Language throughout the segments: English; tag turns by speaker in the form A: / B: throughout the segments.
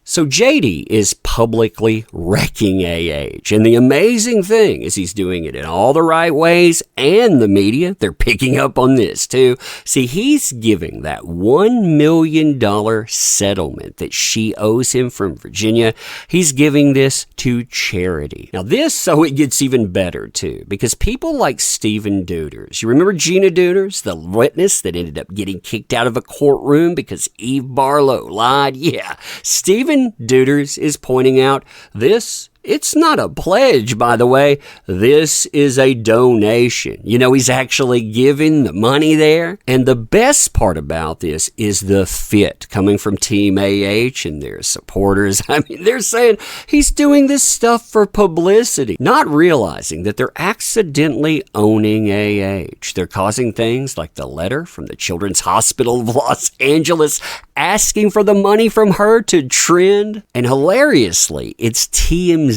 A: So JD is publicly wrecking AH, and the amazing thing is he's doing it in all the right ways, and the media, they're picking up on this too. See, he's giving that $1 million settlement that she owes him from Virginia, he's giving this to charity. Now this, so it gets even better too, because people like Stephen Deuters, you remember Gina Deuters, the witness that ended up getting kicked out of a courtroom because Eve Barlow lied? Yeah, Stephen Deuters is pointing out this. It's not a pledge, by the way. This is a donation. You know, he's actually giving the money there. And the best part about this is the fit coming from Team AH and their supporters. I mean, they're saying he's doing this stuff for publicity, not realizing that they're accidentally owning AH. They're causing things like the letter from the Children's Hospital of Los Angeles asking for the money from her to trend. And hilariously, it's TMZ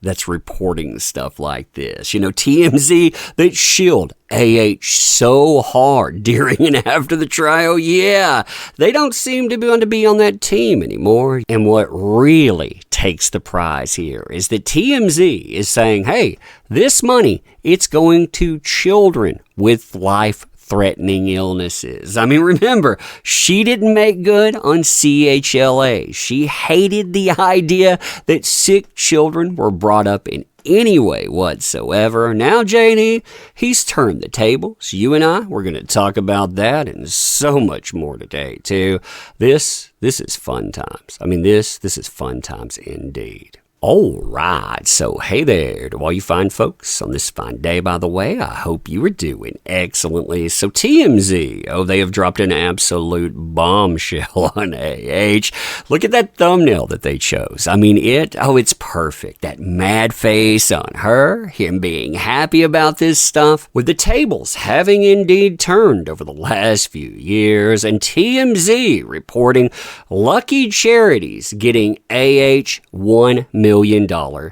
A: that's reporting stuff like this. You know, TMZ that shielded AH so hard during and after the trial. Yeah, they don't seem to want to be on that team anymore. And what really takes the prize here is that TMZ is saying, hey, this money, it's going to children with life-threatening illnesses. I mean, remember, she didn't make good on CHLA. She hated the idea that sick children were brought up in any way whatsoever. Now, JD, he's turned the tables. You and I, we're going to talk about that and so much more today, too. This is fun times. I mean, this is fun times indeed. All right, so hey there to all you fine folks on this fine day, by the way. I hope you are doing excellently. So TMZ, they have dropped an absolute bombshell on AH. Look at that thumbnail that they chose. I mean, it's perfect. That mad face on her, him being happy about this stuff, with the tables having indeed turned over the last few years, and TMZ reporting lucky charities getting AH $1 million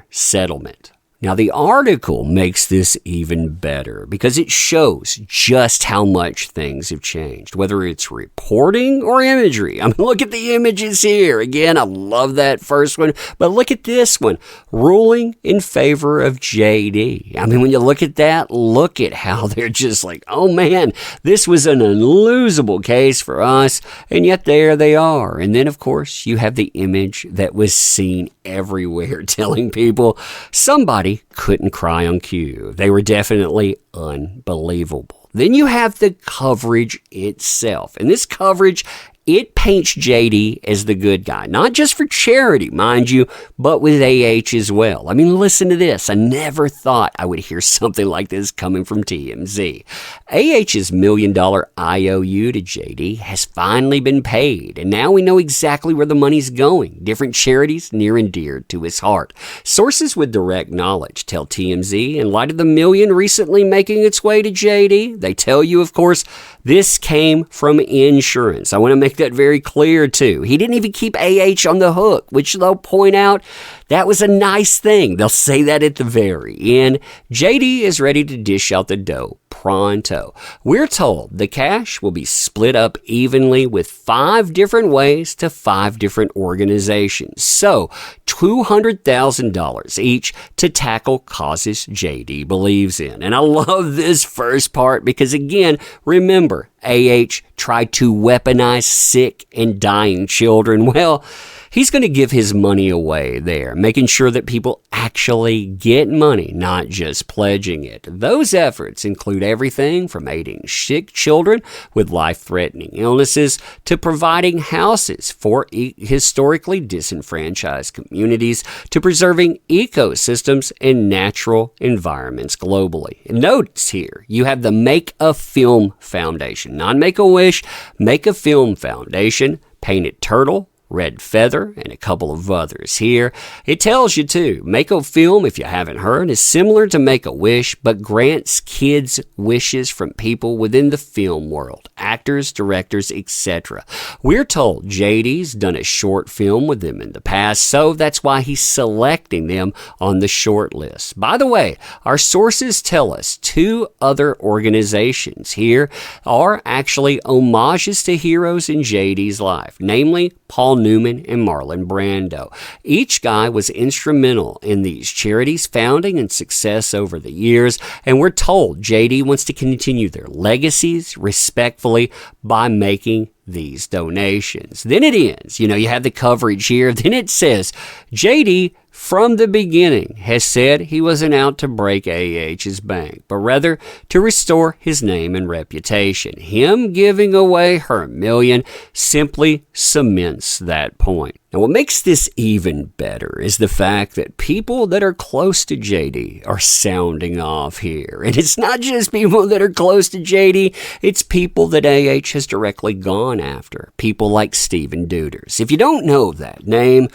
A: settlement. Now, the article makes this even better because it shows just how much things have changed, whether it's reporting or imagery. I mean, look at the images here. Again, I love that first one, but look at this one, ruling in favor of JD. I mean, when you look at that, look at how they're just like, oh man, this was an unlosable case for us, and yet there they are. And then, of course, you have the image that was seen everywhere telling people somebody couldn't cry on cue. They were definitely unbelievable. Then you have the coverage itself. And this coverage, it paints JD as the good guy, not just for charity, mind you, but with AH as well. I mean, listen to this. I never thought I would hear something like this coming from TMZ. AH's $1 million IOU to JD has finally been paid, and now we know exactly where the money's going. Different charities near and dear to his heart. Sources with direct knowledge tell TMZ, in light of the $1 million recently making its way to JD, they tell you, of course, this came from insurance. I want to make that very clear too. He didn't even keep AH on the hook, which they'll point out that was a nice thing. They'll say that at the very end. JD is ready to dish out the dough pronto. We're told the cash will be split up evenly with 5 different ways to 5 different organizations. So $200,000 each to tackle causes JD believes in. And I love this first part because, again, remember, AH tried to weaponize sick and dying children. Well, he's going to give his money away there, making sure that people actually get money, not just pledging it. Those efforts include everything from aiding sick children with life-threatening illnesses to providing houses for historically disenfranchised communities to preserving ecosystems and natural environments globally. And notice here, you have the Make a Film Foundation, not Make-A-Wish, Make a Film Foundation, Painted Turtle, Red Feather, and a couple of others here. It tells you too, Make-A-Film, if you haven't heard, is similar to Make-A-Wish, but grants kids wishes from people within the film world, actors, directors, etc. We're told JD's done a short film with them in the past, so that's why he's selecting them on the short list. By the way, our sources tell us 2 other organizations here are actually homages to heroes in JD's life, namely Paul Newman and Marlon Brando. Each guy was instrumental in these charities' founding and success over the years, and we're told JD wants to continue their legacies respectfully by making these donations. Then it ends. You have the coverage here. Then it says, JD from the beginning has said he wasn't out to break AH's bank, but rather to restore his name and reputation. Him giving away her million simply cements that point. Now, what makes this even better is the fact that people that are close to JD are sounding off here. And it's not just people that are close to JD, it's people that AH has directly gone after. People like Stephen Duders. If you don't know that name,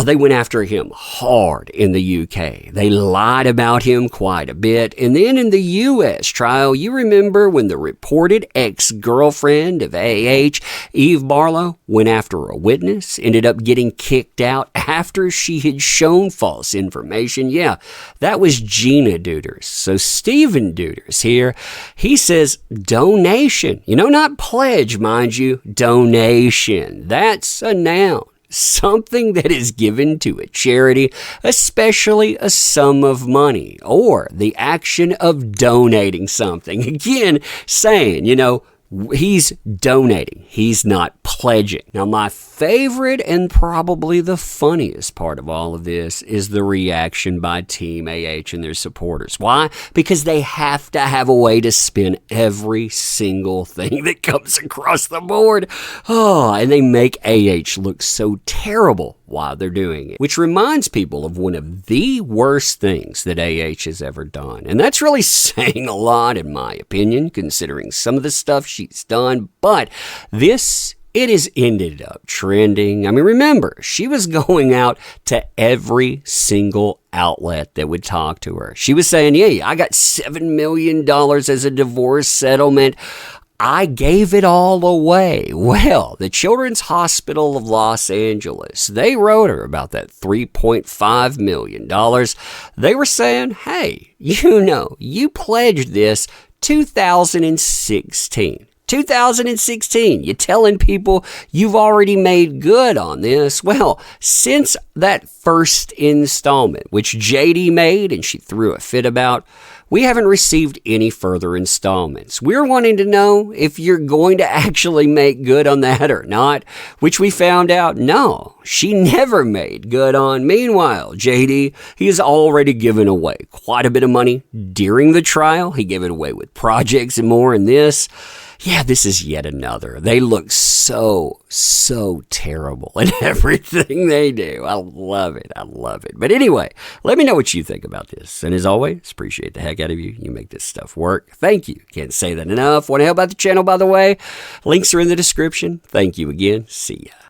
A: they went after him hard in the UK. They lied about him quite a bit. And then in the US trial, you remember when the reported ex-girlfriend of AH, Eve Barlow, went after a witness, ended up getting kicked out after she had shown false information. Yeah, that was Gina Duders. So Stephen Duders here, he says donation. Not pledge, mind you, donation. That's a noun. Something that is given to a charity, especially a sum of money, or the action of donating something. Again, saying, he's donating. He's not pledging. Now, my favorite and probably the funniest part of all of this is the reaction by Team AH and their supporters. Why? Because they have to have a way to spin every single thing that comes across the board. And they make AH look so terrible while they're doing it, which reminds people of one of the worst things that AH has ever done. And that's really saying a lot, in my opinion, considering some of the stuff she's done. But it has ended up trending. I mean, remember, she was going out to every single outlet that would talk to her. She was saying, I got $7 million as a divorce settlement. I gave it all away. Well, the Children's Hospital of Los Angeles, they wrote her about that $3.5 million. They were saying, hey, you pledged this 2016. 2016, you're telling people you've already made good on this. Well, since that first installment, which JD made and she threw a fit about, we haven't received any further installments. We're wanting to know if you're going to actually make good on that or not, which we found out, no, she never made good on. Meanwhile, JD, he has already given away quite a bit of money during the trial. He gave it away with projects and more in this. Yeah, this is yet another. They look so terrible in everything they do. I love it. But anyway, let me know what you think about this. And as always, appreciate the heck out of you. You make this stuff work. Thank you. Can't say that enough. Want to help out the channel, by the way? Links are in the description. Thank you again. See ya.